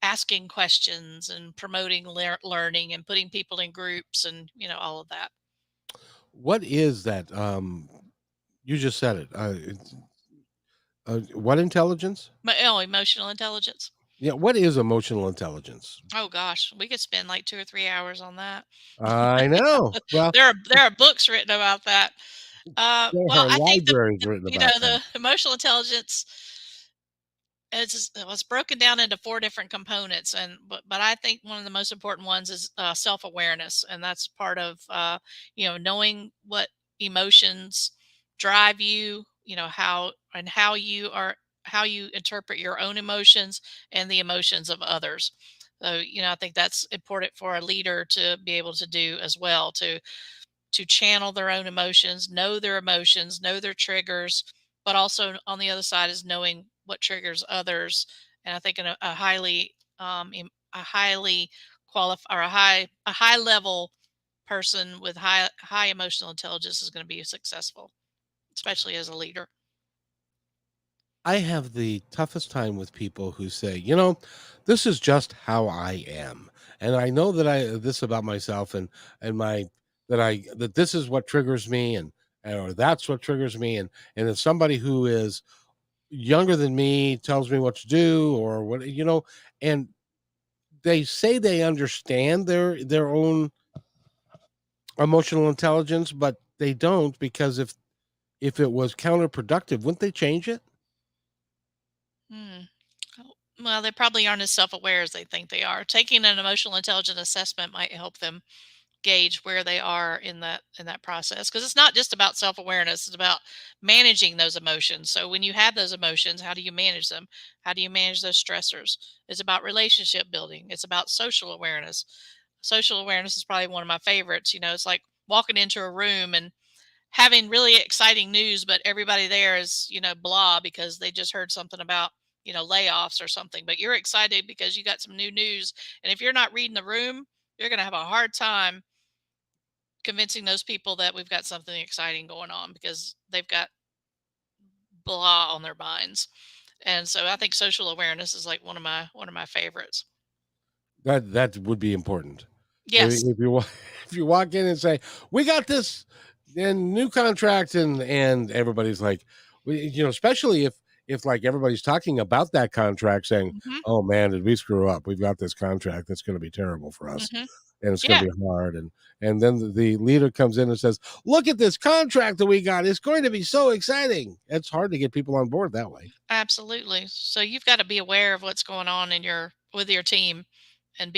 asking questions and promoting learning and putting people in groups and all of that. What is that? You just said it. What intelligence? Emotional intelligence. Yeah. What is emotional intelligence? Oh gosh, we could spend like 2 or 3 hours on that. I know. Well, There are books written about that. there Well, are I think libraries written about that. the emotional intelligence it was broken down into four different components, and but I think one of the most important ones is self awareness, and that's part of knowing what emotions drive you, how you are, how you interpret your own emotions and the emotions of others. So I think that's important for a leader to be able to do as well, to channel their own emotions, know their triggers, but also on the other side is knowing what triggers others. And I think a highly a highly qualified or a high level person with high emotional intelligence is going to be successful, especially as a leader. I have the toughest time with people who say, this is just how I am. And I know that I this about myself and my that this is what triggers me or that's what triggers me and if somebody who is younger than me tells me what to do or what and they say they understand their own emotional intelligence, but they don't because if it was counterproductive, wouldn't they change it? Hmm. Oh, well, they probably aren't as self aware as they think they are. Taking an emotional intelligence assessment might help them gauge where they are in that process, because it's not just about self-awareness, it's about managing those emotions. So when you have those emotions, how do you manage them? How do you manage those stressors? It's about relationship building, it's about social awareness. Social awareness is probably one of my favorites. It's like walking into a room and having really exciting news, but everybody there is blah, because they just heard something about layoffs or something, but you're excited because you got some new news. And if you're not reading the room, you're going to have a hard time convincing those people that we've got something exciting going on, because they've got blah on their minds. And so I think social awareness is like one of my favorites. That would be important. Yes. If you if you walk in and say, "We got this and new contract," and everybody's like, especially if like everybody's talking about that contract, saying, Hmm. "Oh man, did we screw up? We've got this contract that's going to be terrible for us, Hmm. and it's going Yeah, to be hard." And then the leader comes in and says, "Look at this contract that we got. It's going to be so exciting." It's hard to get people on board that way. absolutely. So you've got to be aware of what's going on in your with your team, and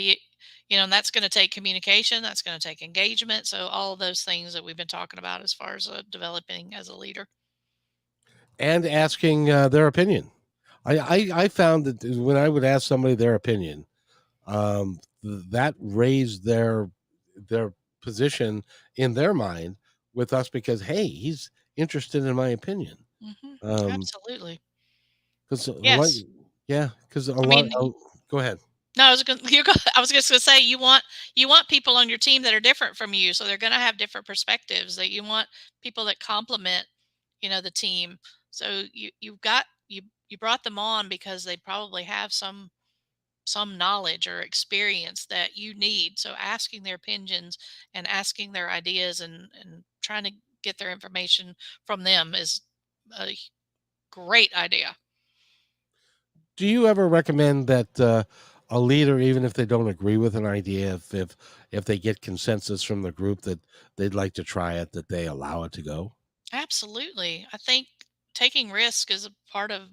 and that's going to take communication, that's going to take engagement. So all of those things that we've been talking about as far as developing as a leader. And asking their opinion. I found that when I would ask somebody their opinion, that raised their position in their mind with us because hey, he's interested in my opinion. Hmm. Um, Absolutely. because a lot, Yes. yeah, because a I lot. mean, Go ahead. no, I was just gonna say you want people on your team that are different from you, so they're gonna have different perspectives. That you want people that complement, the team. So you brought them on because they probably have some knowledge or experience that you need. So asking their opinions and asking their ideas and trying to get their information from them is a great idea. Do you ever recommend that a leader, even if they don't agree with an idea, if they get consensus from the group that they'd like to try it, that they allow it to go? Absolutely. I think taking risk is a part of,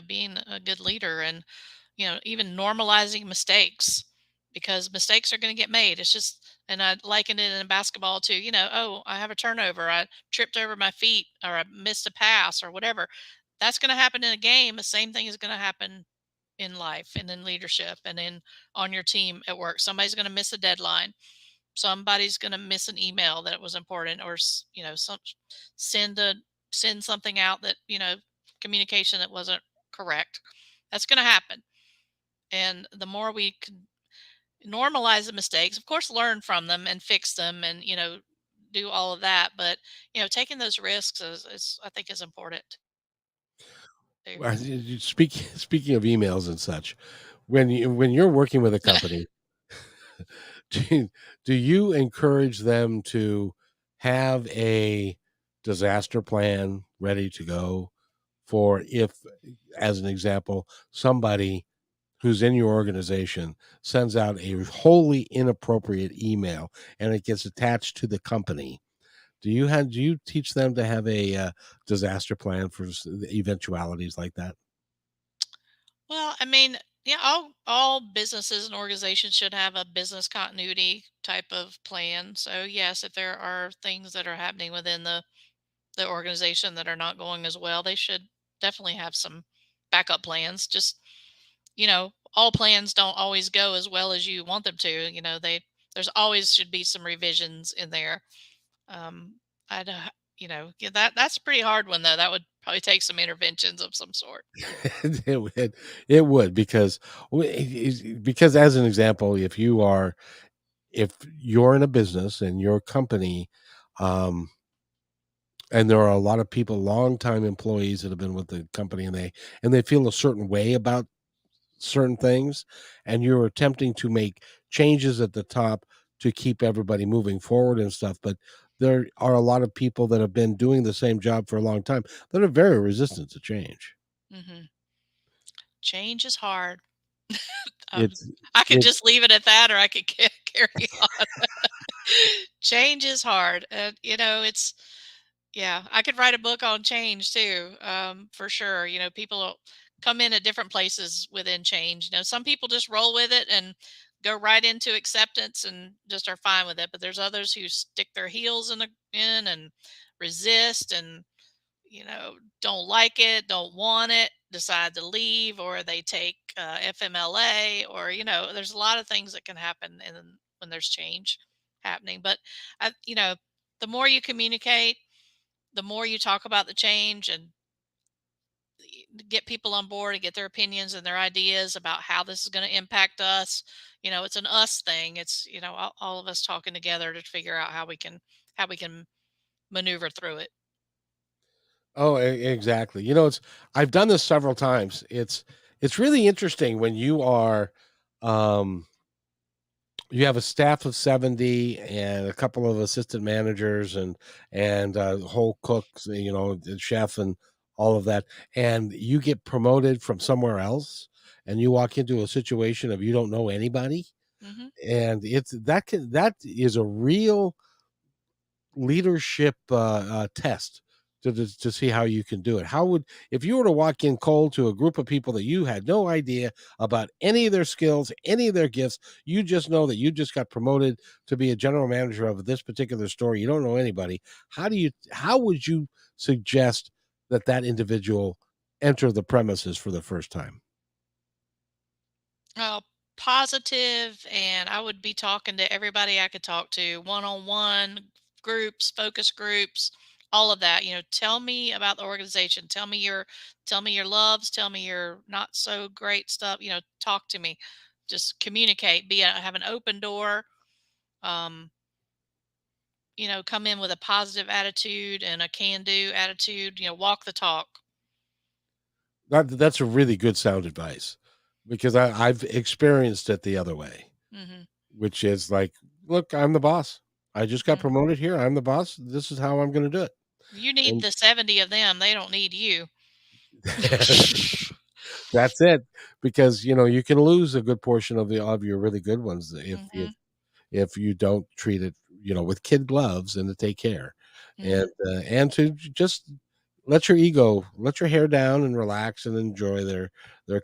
being a good leader, and, even normalizing mistakes, because mistakes are going to get made. It's just, and I liken it in basketball to, oh, I have a turnover. I tripped over my feet or I missed a pass or whatever. That's going to happen in a game. The same thing is going to happen in life and in leadership and in on your team at work. Somebody's going to miss a deadline, somebody's going to miss an email that was important, or send a send something out that communication that wasn't correct. That's going to happen, and the more we can normalize the mistakes, of course learn from them and fix them, and do all of that, but taking those risks is I think is important too. Speaking of emails and such, when you're working with a company, do, do you encourage them to have a disaster plan ready to go for if, as an example, somebody who's in your organization sends out a wholly inappropriate email and it gets attached to the company? Do you teach them to have a disaster plan for eventualities like that? Well, I mean, yeah, all businesses and organizations should have a business continuity type of plan. So yes, if there are things that are happening within the organization that are not going as well, they should definitely have some backup plans. Just, all plans don't always go as well as you want them to. There's always should be some revisions in there. Um, I'd, yeah, that's a pretty hard one though. That would probably take some interventions of some sort. It would because because as an example, if you're in a business and your company, um, and there are a lot of people, longtime employees that have been with the company, and they feel a certain way about certain things, and you're attempting to make changes at the top to keep everybody moving forward and stuff, but there are a lot of people that have been doing the same job for a long time that are very resistant to change. Hmm. Change is hard. Um, It's I could it's just leave it at that, or I could carry on. Change is hard, and it's yeah. I could write a book on change too, for sure. People come in at different places within change. Some people just roll with it and go right into acceptance and just are fine with it. But there's others who stick their heels in and resist and don't like it, don't want it, decide to leave, or they take FMLA, or there's a lot of things that can happen, and when there's change happening. But the more you communicate, the more you talk about the change, and get people on board and get their opinions and their ideas about how this is going to impact us. It's an us thing. It's all of us talking together to figure out how we can maneuver through it. Oh, exactly. It's I've done this several times. It's really interesting when um you have a staff of 70 and a couple of assistant managers and whole cooks, the chef and all of that, and you get promoted from somewhere else and you walk into a situation of you don't know anybody, Hmm. and that is a real leadership test to see how you can do it. How would if you were to walk in cold to a group of people that you had no idea about any of their skills, any of their gifts, you just know that you just got promoted to be a general manager of this particular store. You don't know anybody. How would you suggest that individual enter the premises for the first time? Positive, and I would be talking to everybody I could talk to, one-on-one, groups, focus groups, all of that. Tell me about the organization. Tell me your loves. Tell me your not so great stuff. Talk to me. Just communicate. Have an open door. Um, come in with a positive attitude and a can-do attitude. Walk the talk. That's a really good sound advice because I've experienced it the other way, Hmm. which is like, look, I'm the boss. I just got Hmm. promoted here. I'm the boss. This is how I'm going to do it. You need And the 70 of them. They don't need you. that's it. Because, you can lose a good portion of your really good ones Hmm. if you don't treat it, with kid gloves and to take care Hmm. and to just let your hair down and relax and enjoy their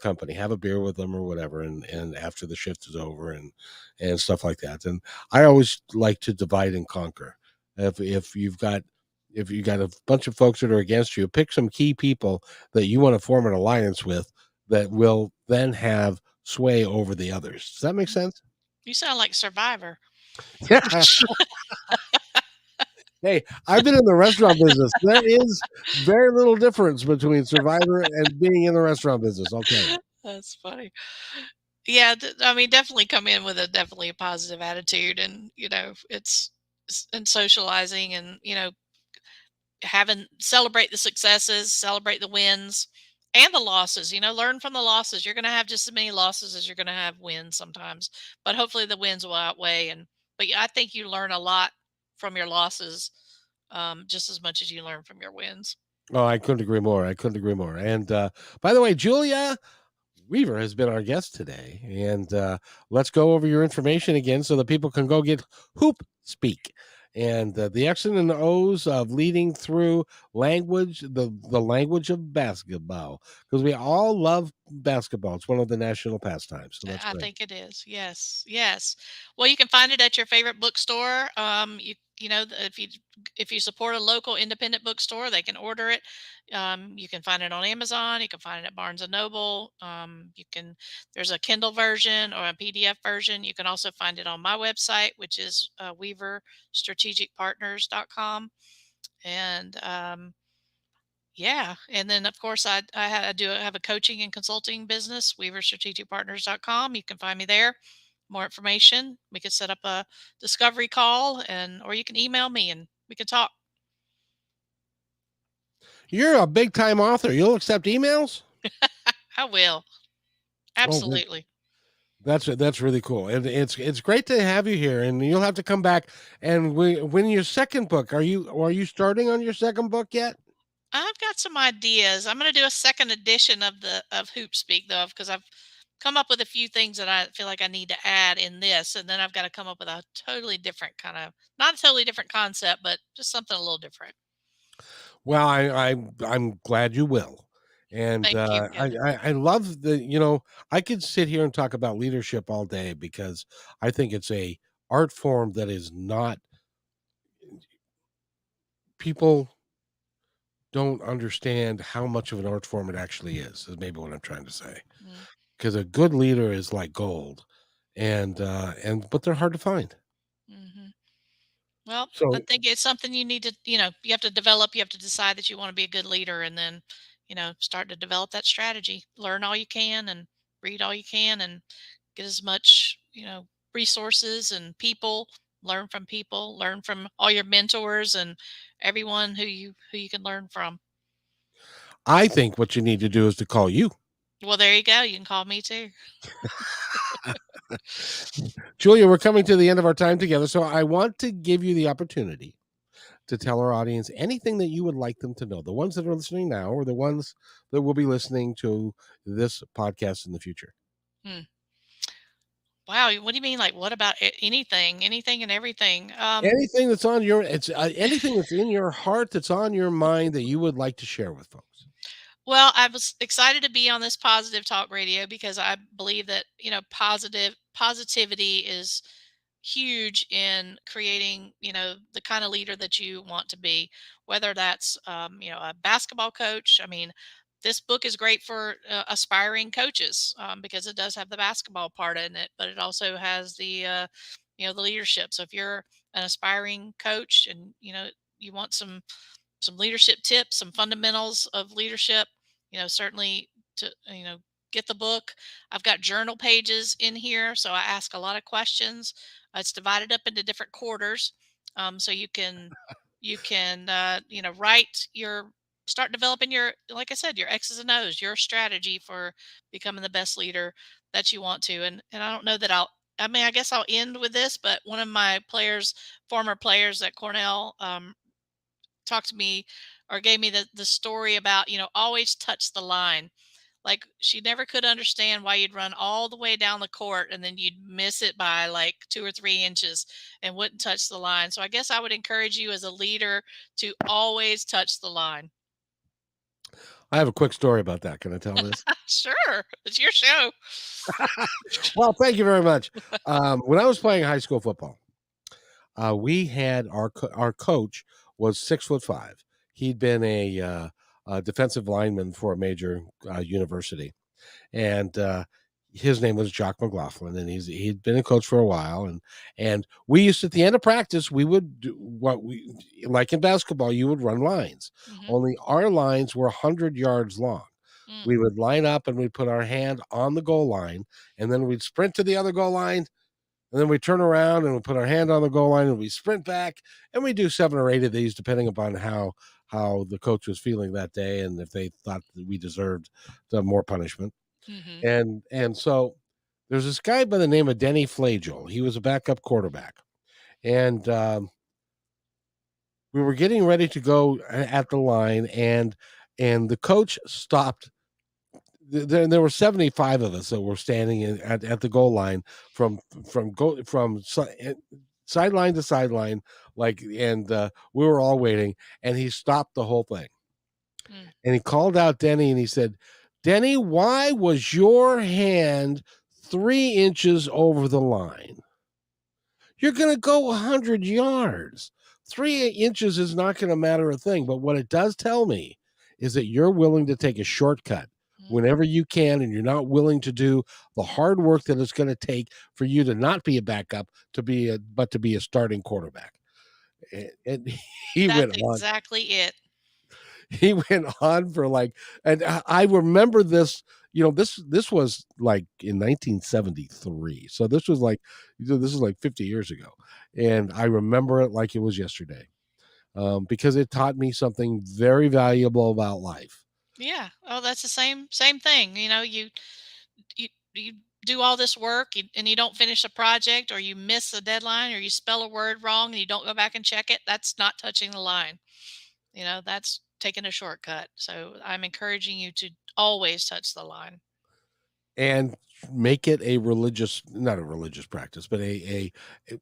company. Have a beer with them or whatever, and after the shift is over and stuff like that. And I always like to divide and conquer. If you've got if you got a bunch of folks that are against you, pick some key people that you want to form an alliance with that will then have sway over the others. Does that make sense? You sound like Survivor. Yeah. Hey, I've been in the restaurant business. There is very little difference between Survivor and being in the restaurant business, I'll tell you. That's funny. Yeah, I mean, definitely come in with definitely a positive attitude, and and socializing, and having celebrate the successes, celebrate the wins, and the losses, learn from the losses. You're going to have just as many losses as you're going to have wins sometimes, but hopefully the wins will outweigh. But yeah, I think you learn a lot from your losses, just as much as you learn from your wins. Oh, I couldn't agree more. I couldn't agree more. And by the way, Julia Weaver has been our guest today. And let's go over your information again so that people can go get Hoop Speak. And the X's and the O's of leading through language, the language of basketball, because we all love basketball. It's one of the national pastimes, so that's I great. think it is. Yes. Yes. Well, you can find it at your favorite bookstore. If you support a local independent bookstore, they can order it. You can find it on Amazon. You can find it at Barnes and Noble. There's a Kindle version or a PDF version. You can also find it on my website, which is weaverstrategicpartners.com. And yeah, and then of course I do have a coaching and consulting business, weaverstrategicpartners.com. You can find me there. More information. We could set up a discovery call, and or you can email me and we can talk. You're a big time author. You'll accept emails? I will. Oh, good. Absolutely. That's really cool, and it's great to have you here. And you'll have to come back. And when your second book, are you starting on your second book yet? I've got some ideas. I'm going to do a second edition of Hoop Speak though, because I've come up with a few things that I feel like I need to add in this, and then I've got to come up with a totally different kind of, not a totally different concept, but just something a little different. Well, I'm glad you will. And Thank you. I love I could sit here and talk about leadership all day because I think it's a art form that is not people don't understand how much of an art form it actually is maybe what I'm trying to say. Mm, Because a good leader is like gold, and but they're hard to find. mhm. Well, I So think it's something you need to, you have to develop. You have to decide that you want to be a good leader, and then, start to develop that strategy. Learn all you can, and read all you can, and get as much, resources and people. Learn from people. Learn from all your mentors and everyone who you can learn from. I think what you need to do is to call you. Well, there you go. You can call me too. Julia, we're coming to the end of our time together, so I want to give you the opportunity to tell our audience anything that you would like them to know, the ones that are listening now or the ones that will be listening to this podcast in the future. Hmm. Wow. What do you mean? Like, what about anything, anything and everything? Anything that's on your it's anything that's in your heart that's on your mind that you would like to share with folks. Well, I was excited to be on this positive talk radio because I believe that, positivity is huge in creating, the kind of leader that you want to be, whether that's, a basketball coach. I mean, this book is great for aspiring coaches, because it does have the basketball part in it, but it also has the leadership. So if you're an aspiring coach and, you want some leadership tips, some fundamentals of leadership, certainly to, get the book. I've got journal pages in here, so I ask a lot of questions. It's divided up into different quarters, so you can write your start developing your, like I said, your X's and O's, your strategy for becoming the best leader that you want to. And I don't know that I mean, I guess I'll end with this, but one of my former players at Cornell, talked to me or gave me the story about, always touch the line. Like, she never could understand why you'd run all the way down the court and then you'd miss it by like 2 or 3 inches and wouldn't touch the line. So I guess I would encourage you as a leader to always touch the line. I have a quick story about that. Can I tell this? Sure, it's your show. Well, thank you very much. When I was playing high school football, we had our coach was 6'5". He'd been a defensive lineman for a major university, and his name was Jock McLaughlin, and he'd been a coach for a while, and we used at the end of practice we would do what we like in basketball. You would run lines, Hmm. only our lines were 100 yards long. Mm. We would line up and we'd put our hand on the goal line, and then we'd sprint to the other goal line, and then we turn around and we put our hand on the goal line and we sprint back, and we do 7 or 8 of these depending upon how the coach was feeling that day and if they thought that we deserved more punishment. Mhm. And so there's this guy by the name of Denny Flagel. He was a backup quarterback, and we were getting ready to go at the line, and the coach stopped. There were 75 of us that were standing at the goal line from sideline to sideline, like, and we were all waiting, and he stopped the whole thing, Mm. and he called out Denny, and he said, "Denny, why was your hand 3 inches over the line? You're going to go 100 yards. 3 inches is not going to matter a thing. But what it does tell me is that you're willing to take a shortcut Mhm. whenever you can, and you're not willing to do the hard work that it's going to take for you to not be a backup, but to be a starting quarterback." And he That's went on. exactly it. He went on for like, and I remember this. This was like in 1973, so this was like, this is like 50 years ago, and I remember it like it was yesterday, because it taught me something very valuable about life. Yeah. Oh, that's the same thing. You do all this work and you don't finish a project, or you miss a deadline, or you spell a word wrong and you don't go back and check it. That's not touching the line. That's taking a shortcut. So I'm encouraging you to always touch the line. And make it a religious, not a religious practice, but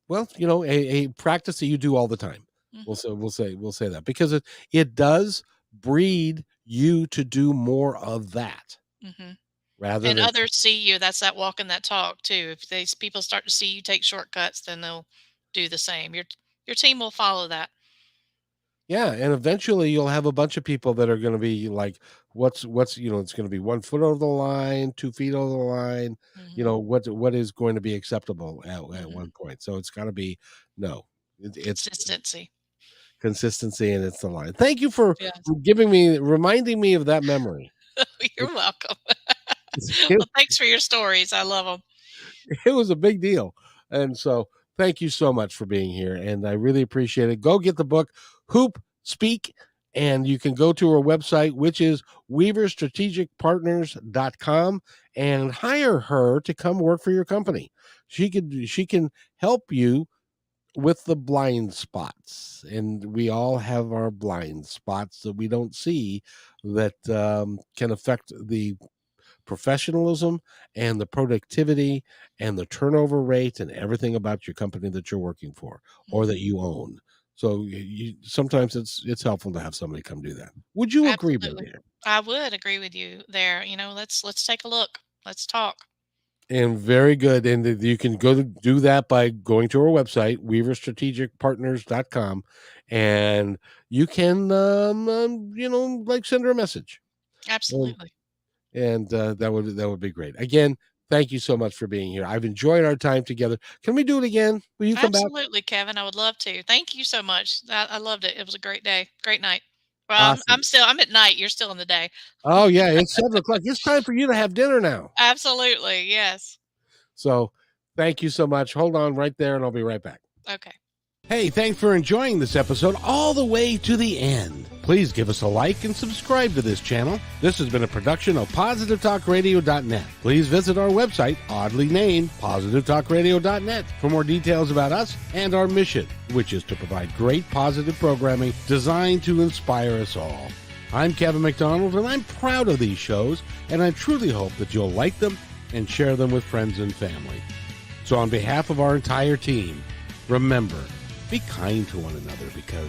well, a practice that you do all the time. Hmm. We'll say that, because it does breed you to do more of that Hmm. rather And than. others see you. That's that walk and that talk too. If these people start to see you take shortcuts, then they'll do the same. Your team will follow that. Yeah, and eventually you'll have a bunch of people that are going to be like, what's it's going to be 1 foot over the line, 2 feet over the line. Hmm. What is going to be acceptable at Hmm. one point. So it's got to be, no, it's Consistency. consistency, and it's the line. Thank you for Yes. reminding me of that memory. You're welcome. It, Well, thanks for your stories. I love them. it was a big deal, and so thank you so much for being here, and I really appreciate it. Go get the book, Hoop Speak, and you can go to her website, which is weaverstrategicpartners.com, and hire her to come work for your company. She can help you with the blind spots, and we all have our blind spots that we don't see, that can affect the professionalism and the productivity and the turnover rate and everything about your company that you're working for or that Mhm. you own. So sometimes it's helpful to have somebody come do that. Would you agree, my Absolutely. dear? I would agree with you there. Let's take a look. Let's talk. And very good. And you can go to do that by going to our website, weaverstrategicpartners.com, and you can, like, send her a message. Um, Absolutely. and that would be great. Again, thank you so much for being here. I've enjoyed our time together. Can we do it again? Will you come back? Absolutely, Kevin. I would love to. Thank you so much. I loved it. It was a great day. Great night. Well, I'm Awesome. still I'm at night. You're still in the day. Oh yeah, it's 7 o'clock. It's time for you to have dinner now. Absolutely. Yes. So thank you so much. Hold on right there, and I'll be right back. Okay. Hey, thanks for enjoying this episode all the way to the end. Please give us a like and subscribe to this channel. This has been a production of PositiveTalkRadio.net. Please visit our website, oddly named PositiveTalkRadio.net, for more details about us and our mission, which is to provide great positive programming designed to inspire us all. I'm Kevin McDonald, and I'm proud of these shows, and I truly hope that you'll like them and share them with friends and family. So on behalf of our entire team, remember, be kind to one another, because